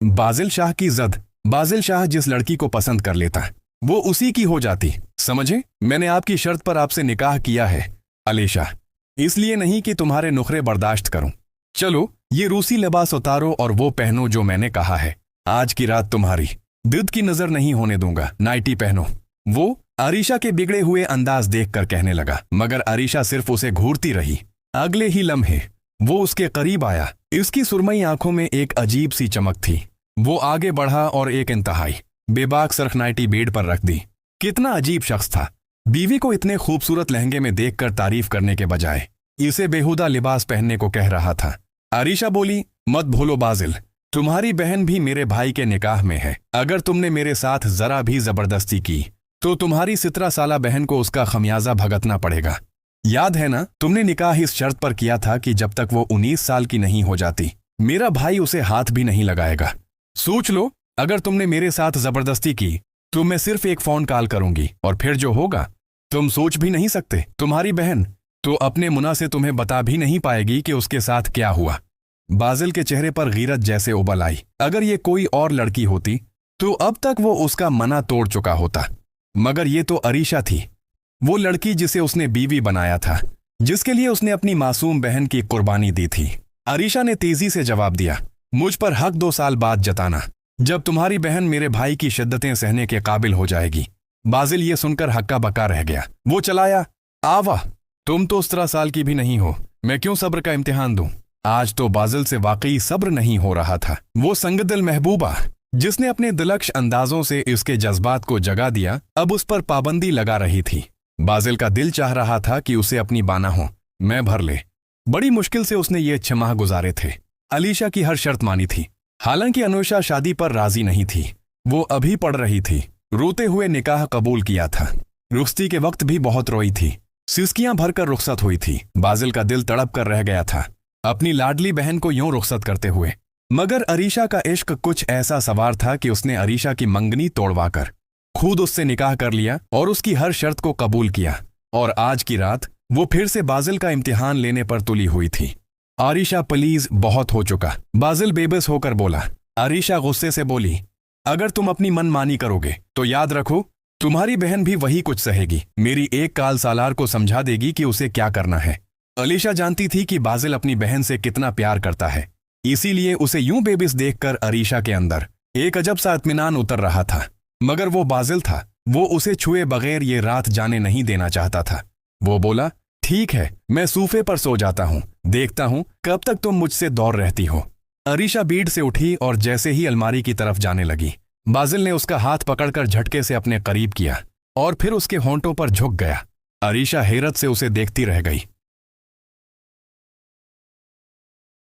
बाजिल शाह की जद। बाजिल शाह जिस लड़की को पसंद कर लेता वो उसी की हो जाती, समझे। मैंने आपकी शर्त पर आपसे निकाह किया है अलीशा, इसलिए नहीं कि तुम्हारे नुखरे बर्दाश्त करूं। चलो ये रूसी लिबास उतारो और वो पहनो जो मैंने कहा है। आज की रात तुम्हारी दिद की नजर नहीं होने दूंगा, नाइटी पहनो। वो अरीशा के बिगड़े हुए अंदाज देखकर कहने लगा, मगर अरीशा सिर्फ उसे घूरती रही। अगले ही लम्हे वो उसके करीब आया। इसकी सुरमई आंखों में एक अजीब सी चमक थी। वो आगे बढ़ा और एक इंतहाई बेबाक सरख नाइटी बेड पर रख दी। कितना अजीब शख्स था। बीवी को इतने खूबसूरत लहंगे में देखकर तारीफ करने के बजाय इसे बेहुदा लिबास पहनने को कह रहा था। अरीशा बोली, मत भूलो बाजिल, तुम्हारी बहन भी मेरे भाई के निकाह में है। अगर तुमने मेरे साथ जरा भी जबरदस्ती की तो तुम्हारी 17 साला बहन को उसका खमियाजा भुगतना पड़ेगा। याद है ना, तुमने निकाह इस शर्त पर किया था कि जब तक वो 19 साल की नहीं हो जाती मेरा भाई उसे हाथ भी नहीं लगाएगा। सोच लो, अगर तुमने मेरे साथ जबरदस्ती की तो मैं सिर्फ एक फोन कॉल करूंगी और फिर जो होगा तुम सोच भी नहीं सकते। तुम्हारी बहन तो अपने मुना से तुम्हें बता भी नहीं पाएगी कि उसके साथ क्या हुआ। बाजिल के चेहरे पर गीरत जैसे उबल आई। अगर ये कोई और लड़की होती तो अब तक वो उसका मना तोड़ चुका होता, मगर ये तो अरीशा थी, वो लड़की जिसे उसने बीवी बनाया था, जिसके लिए उसने अपनी मासूम बहन की कुर्बानी दी थी। अरीशा ने तेजी से जवाब दिया, मुझ पर हक 2 साल बाद जताना, जब तुम्हारी बहन मेरे भाई की शिद्दतें सहने के काबिल हो जाएगी। बाजिल ये सुनकर हक्का बक्का रह गया। वो चलाया, आवाह, तुम तो 17 साल की भी नहीं हो, मैं क्यों सब्र का इम्तिहान दूं। आज तो बाजिल से वाकई सब्र नहीं हो रहा था। वो संगदिल महबूबा जिसने अपने दिलकश अंदाजों से इसके जज्बात को जगा दिया अब उस पर पाबंदी लगा रही थी। बाजिल का दिल चाह रहा था कि उसे अपनी बाना हो, मैं भर ले। बड़ी मुश्किल से उसने ये 6 माह गुजारे थे। अलीशा की हर शर्त मानी थी। हालांकि अनुषा शादी पर राजी नहीं थी, वो अभी पढ़ रही थी। रोते हुए निकाह कबूल किया था। रुखसती के वक्त भी बहुत रोई थी, सिसकियां भरकर रुखसत हुई थी। बाजिल का दिल तड़प कर रह गया था अपनी लाडली बहन को यूं रुखसत करते हुए, मगर अरीशा का इश्क कुछ ऐसा सवार था कि उसने अरीशा की मंगनी तोड़वाकर खुद उससे निकाह कर लिया और उसकी हर शर्त को कबूल किया। और आज की रात वो फिर से बाजिल का इम्तिहान लेने पर तुली हुई थी। अरीशा प्लीज, बहुत हो चुका। बाजिल बेबस होकर बोला। अरीशा गुस्से से बोली, अगर तुम अपनी मनमानी करोगे तो याद रखो तुम्हारी बहन भी वही कुछ सहेगी। मेरी एक काल सालार को समझा देगी कि उसे क्या करना है। अलीशा जानती थी कि बाजिल अपनी बहन से कितना प्यार करता है, इसीलिए उसे यूं बेबिस देखकर अरीशा के अंदर एक अजब सा इत्मीनान उतर रहा था। मगर वो बाजिल था, वो उसे छुए बगैर ये रात जाने नहीं देना चाहता था। वो बोला, ठीक है, मैं सूफे पर सो जाता हूँ, देखता हूँ कब तक तुम मुझसे दौड़ रहती हो। अरीशा बीड से उठी और जैसे ही अलमारी की तरफ जाने लगी, बाजिल ने उसका हाथ पकड़कर झटके से अपने करीब किया और फिर उसके होंठों पर झुक गया। अरीशा हैरत से उसे देखती रह गई।